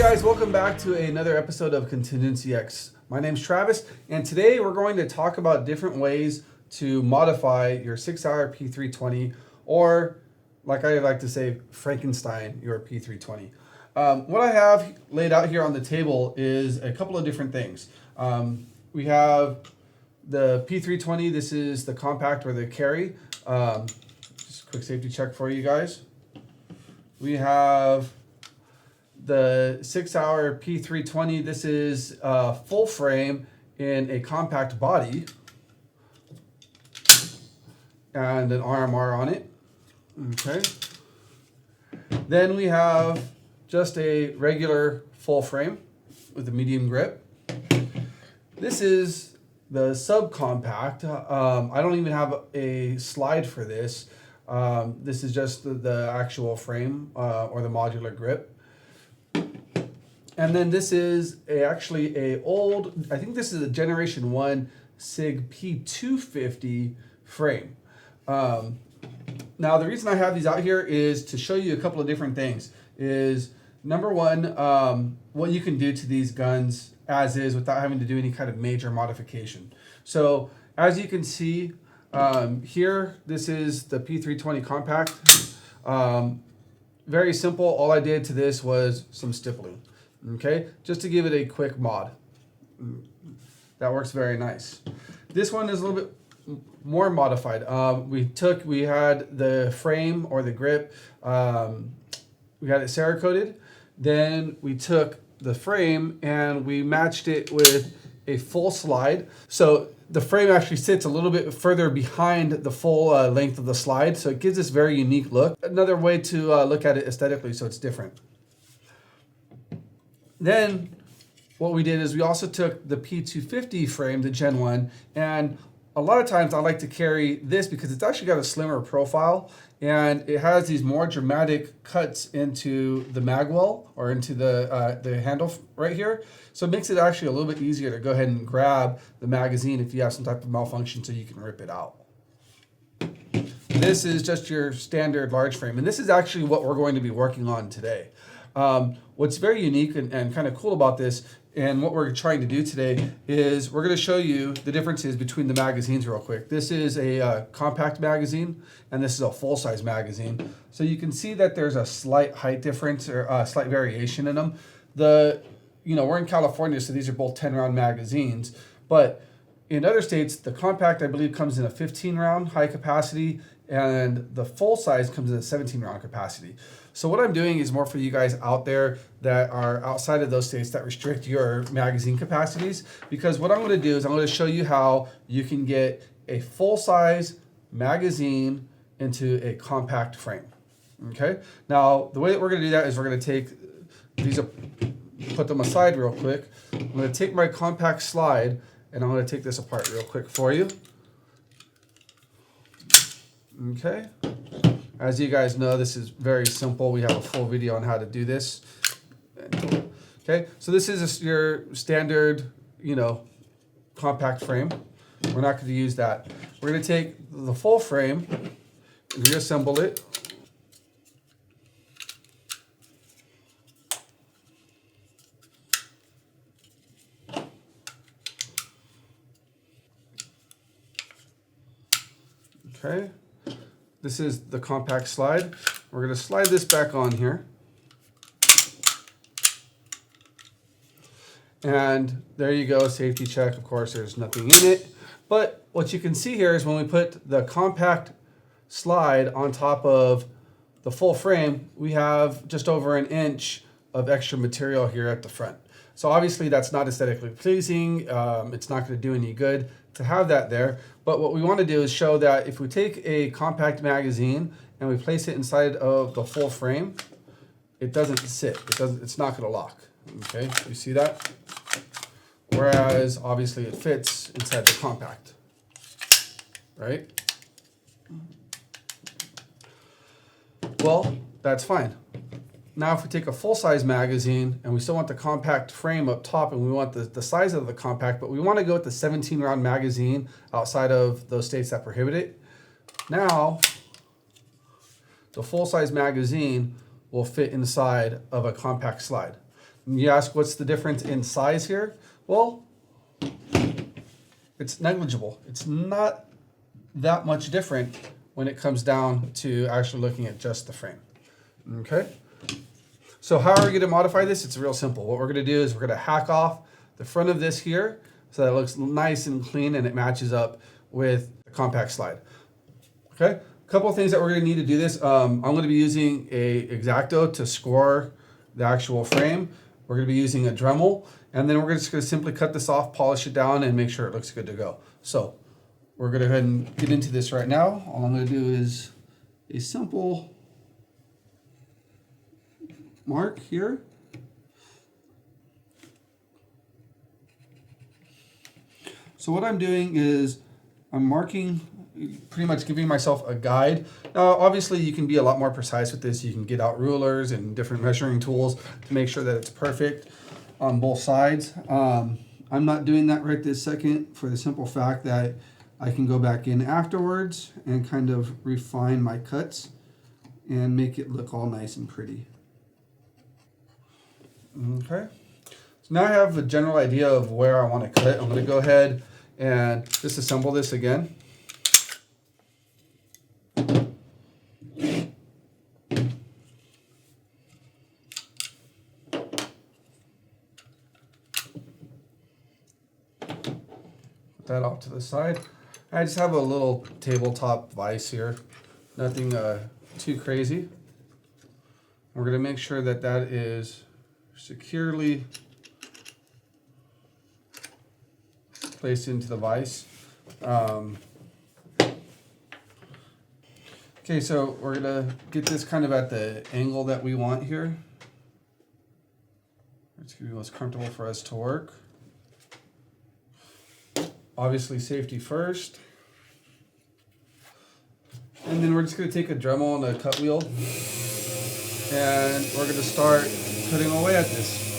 guys, welcome back to another episode of Contingency X. My name's Travis, and today we're going to talk about different ways to modify your Sig Sauer P320, or like I like to say, Frankenstein your P320. What I have laid out here on the table is a couple of different things. We have the P320, this is the compact or the carry. Just a quick safety check for you guys. We have the Sig Sauer P320, this is full frame in a compact body and an RMR on it. Okay. Then we have just a regular full frame with a medium grip. This is the subcompact. I don't even have a slide for this. This is just the actual frame or the modular grip. And then this is actually a old, I think this is a Generation 1 Sig P320 frame. Now the reason I have these out here is to show you a couple of different things. Is number one, what you can do to these guns as is without having to do any kind of major modification. So as you can see here, this is the P320 compact. Very simple. All I did to this was some stippling. Okay, just to give it a quick mod. That works very nice. This one is a little bit more modified. We had the frame or the grip, we had it Cerakoted. Then we took the frame and we matched it with a full slide. So the frame actually sits a little bit further behind the full length of the slide. So it gives this very unique look. Another way to look at it aesthetically, so it's different. Then what we did is we also took the P320 frame, the Gen 1, and a lot of times I like to carry this because it's actually got a slimmer profile and it has these more dramatic cuts into the magwell or into the handle right here. So it makes it actually a little bit easier to go ahead and grab the magazine if you have some type of malfunction so you can rip it out. This is just your standard large frame, and this is actually what we're going to be working on today. What's very unique and kind of cool about this and what we're trying to do today is we're going to show you the differences between the magazines real quick. This is a compact magazine and this is a full-size magazine. So you can see that there's a slight height difference or a slight variation in them. We're in California, so these are both 10-round magazines, but in other states, the compact, I believe, comes in a 15-round high capacity, and the full size comes in a 17-round capacity. So what I'm doing is more for you guys out there that are outside of those states that restrict your magazine capacities, because what I'm going to do is I'm going to show you how you can get a full-size magazine into a compact frame. Okay? Now, the way that we're going to do that is we're going to take these, put them aside real quick. I'm going to take my compact slide, and I'm going to take this apart real quick for you. Okay. As you guys know, this is very simple. We have a full video on how to do this. Okay. So this is your standard, compact frame. We're not going to use that. We're going to take the full frame and reassemble it. Okay, this is the compact slide. We're going to slide this back on here. And there you go, safety check. Of course, there's nothing in it. But what you can see here is when we put the compact slide on top of the full frame, we have just over an inch of extra material here at the front. So obviously that's not aesthetically pleasing. It's not going to do any good to have that there. But what we want to do is show that if we take a compact magazine and we place it inside of the full frame, it doesn't sit. It's not going to lock. Okay, you see that? Whereas obviously it fits inside the compact, right? Well, that's fine. Now if we take a full-size magazine and we still want the compact frame up top and we want the size of the compact, but we want to go with the 17-round magazine outside of those states that prohibit it, now the full-size magazine will fit inside of a compact slide. And you ask, what's the difference in size here? Well, it's negligible. It's not that much different when it comes down to actually looking at just the frame. Okay. So how are we going to modify this? It's real simple. What we're going to do is we're going to hack off the front of this here so that it looks nice and clean and it matches up with the compact slide. Okay. A couple of things that we're going to need to do this. I'm going to be using a X-Acto to score the actual frame. We're going to be using a Dremel, and then we're just going to simply cut this off, polish it down, and make sure it looks good to go. So we're going to go ahead and get into this right now. All I'm going to do is a simple mark here. So what I'm doing is I'm marking, pretty much giving myself a guide. Now, obviously you can be a lot more precise with this. You can get out rulers and different measuring tools to make sure that it's perfect on both sides. I'm not doing that right this second for the simple fact that I can go back in afterwards and kind of refine my cuts and make it look all nice and pretty. Okay, so now I have a general idea of where I want to cut. I'm going to go ahead and disassemble this again. Put that off to the side. I just have a little tabletop vise here, nothing too crazy. We're going to make sure that that is securely placed into the vise. Okay, so we're going to get this kind of at the angle that we want here. It's going to be most comfortable for us to work. Obviously safety first. And then we're just going to take a Dremel and a cut wheel, and we're going to start cutting away at this.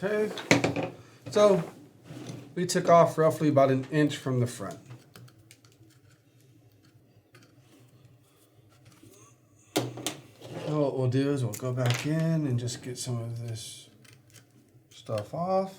Okay, so we took off roughly about 1 inch from the front. Now what we'll do is we'll go back in and just get some of this stuff off.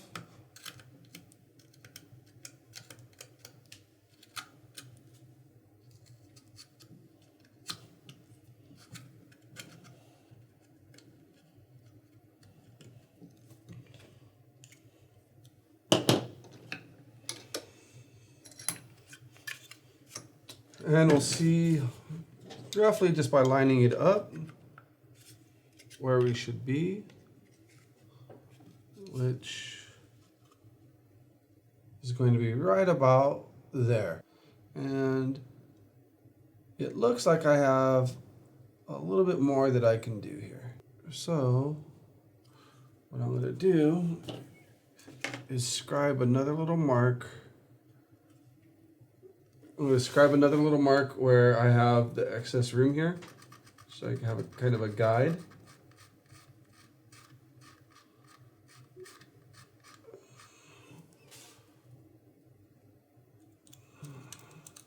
And we'll see roughly just by lining it up where we should be, which is going to be right about there. And it looks like I have a little bit more that I can do here. So what I'm going to do is scribe another little mark. I'm going to scribe another little mark where I have the excess room here, so I can have a kind of a guide.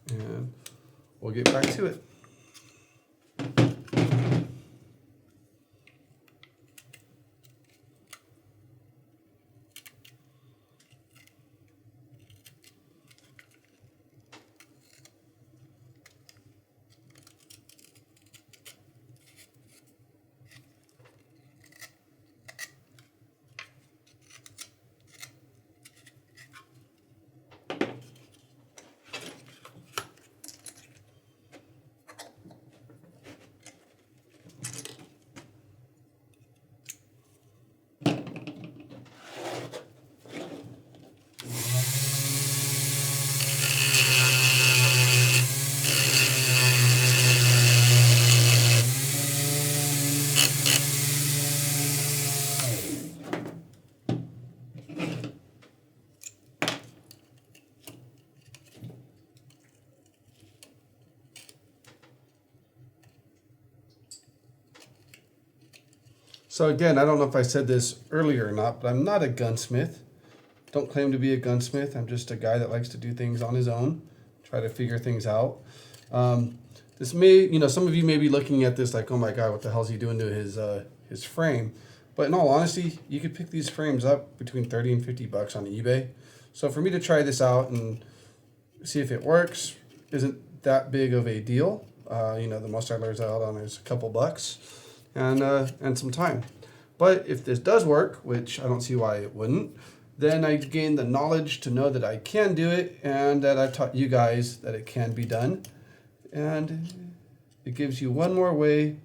And we'll get back to it. So again, I don't know if I said this earlier or not, but I'm not a gunsmith. Don't claim to be a gunsmith. I'm just a guy that likes to do things on his own, try to figure things out. This may, some of you may be looking at this like, oh my God, what the hell is he doing to his frame? But in all honesty, you could pick these frames up between 30 and 50 bucks on eBay. So for me to try this out and see if it works isn't that big of a deal. The most I learned out on is a couple bucks and some time. But if this does work, which I don't see why it wouldn't, then I gain the knowledge to know that I can do it and that I've taught you guys that it can be done. And it gives you one more way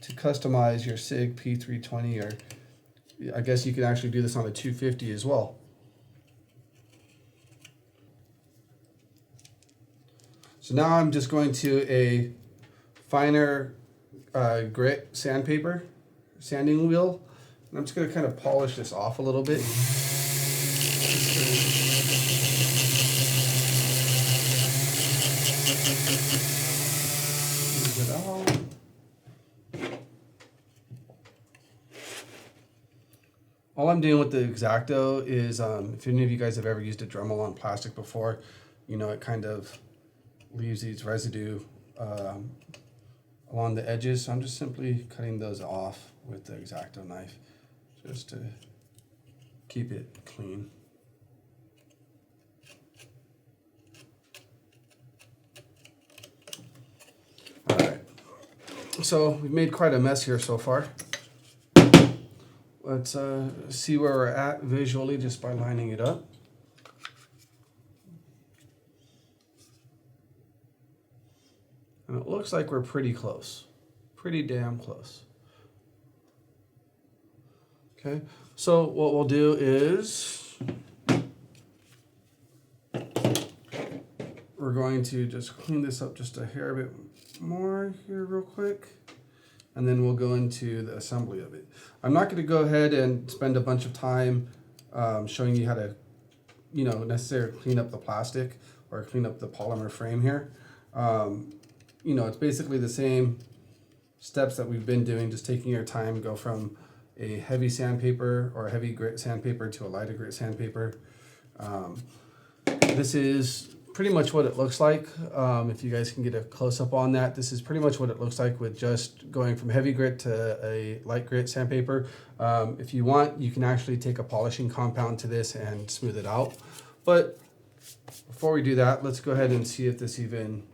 to customize your Sig P320, or I guess you can actually do this on a 250 as well. So now I'm just going to a finer grit sandpaper, sanding wheel, and I'm just going to kind of polish this off a little bit. All I'm doing with the X-Acto is, if any of you guys have ever used a Dremel on plastic before, it kind of leaves these residue along the edges. So I'm just simply cutting those off with the X-Acto knife just to keep it clean. All right, so we've made quite a mess here so far. Let's see where we're at visually just by lining it up. And it looks like we're pretty close, pretty damn close. Okay, so what we'll do is we're going to just clean this up just a hair bit more here real quick. And then we'll go into the assembly of it. I'm not going to go ahead and spend a bunch of time showing you how to, necessarily clean up the plastic or clean up the polymer frame here. It's basically the same steps that we've been doing, just taking your time, go from a heavy sandpaper or a heavy grit sandpaper to a lighter grit sandpaper. This is pretty much what it looks like. If you guys can get a close-up on that, this is pretty much what it looks like with just going from heavy grit to a light grit sandpaper. If you want, you can actually take a polishing compound to this and smooth it out. But before we do that, let's go ahead and see if this even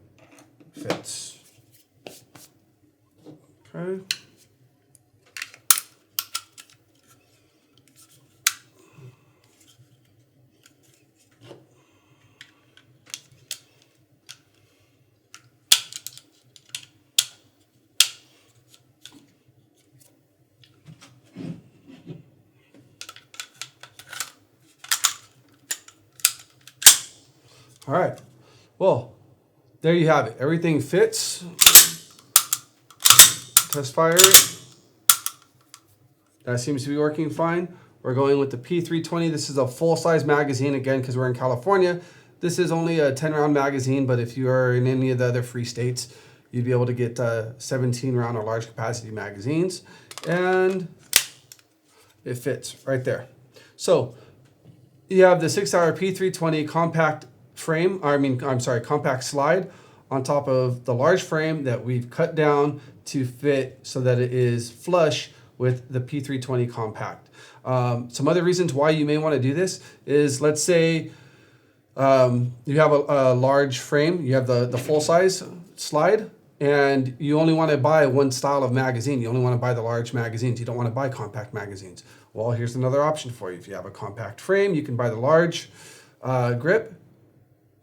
fits. Okay. All right, well, there you have it. Everything fits. Test fire. That seems to be working fine. We're going with the P320. This is a full-size magazine, again, because we're in California. This is only a 10-round magazine, but if you are in any of the other free states, you'd be able to get 17-round or large capacity magazines, and it fits right there. So you have the Sig Sauer P320 compact frame, compact slide on top of the large frame that we've cut down to fit so that it is flush with the P320 compact. Some other reasons why you may want to do this is, let's say you have a large frame, you have the full size slide, and you only want to buy one style of magazine. You only want to buy the large magazines. You don't want to buy compact magazines. Well, here's another option for you. If you have a compact frame, you can buy the large grip,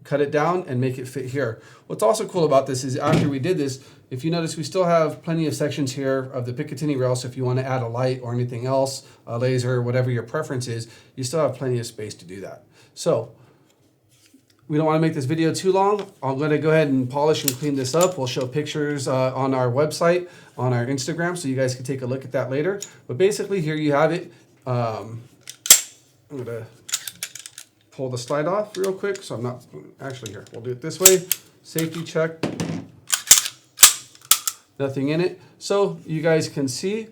cut it down, and make it fit here. What's also cool about this is after we did this, if you notice, we still have plenty of sections here of the Picatinny rail, so if you want to add a light or anything else, a laser, whatever your preference is, you still have plenty of space to do that. So we don't want to make this video too long. I'm going to go ahead and polish and clean this up. We'll show pictures on our website, on our Instagram, so you guys can take a look at that later. But basically, here you have it. I'm going to pull the slide off real quick, so I'm not actually here. We'll do it this way. Safety check. Nothing in it. So you guys can see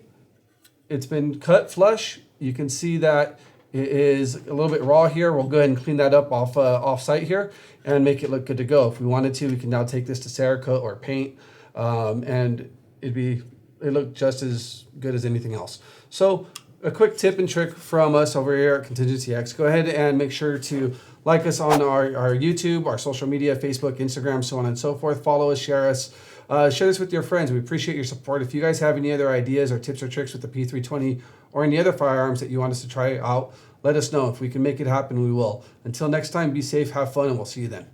it's been cut flush. You can see that it is a little bit raw here. We'll go ahead and clean that up off site here and make it look good to go. If we wanted to, we can now take this to Cerakote or paint, and it look just as good as anything else. So a quick tip and trick from us over here at Contingency X. Go ahead and make sure to like us on our YouTube, our social media, Facebook, Instagram, so on and so forth. Follow us, share us. Share this with your friends. We appreciate your support. If you guys have any other ideas or tips or tricks with the P320 or any other firearms that you want us to try out, let us know. If we can make it happen, we will. Until next time, be safe, have fun, and we'll see you then.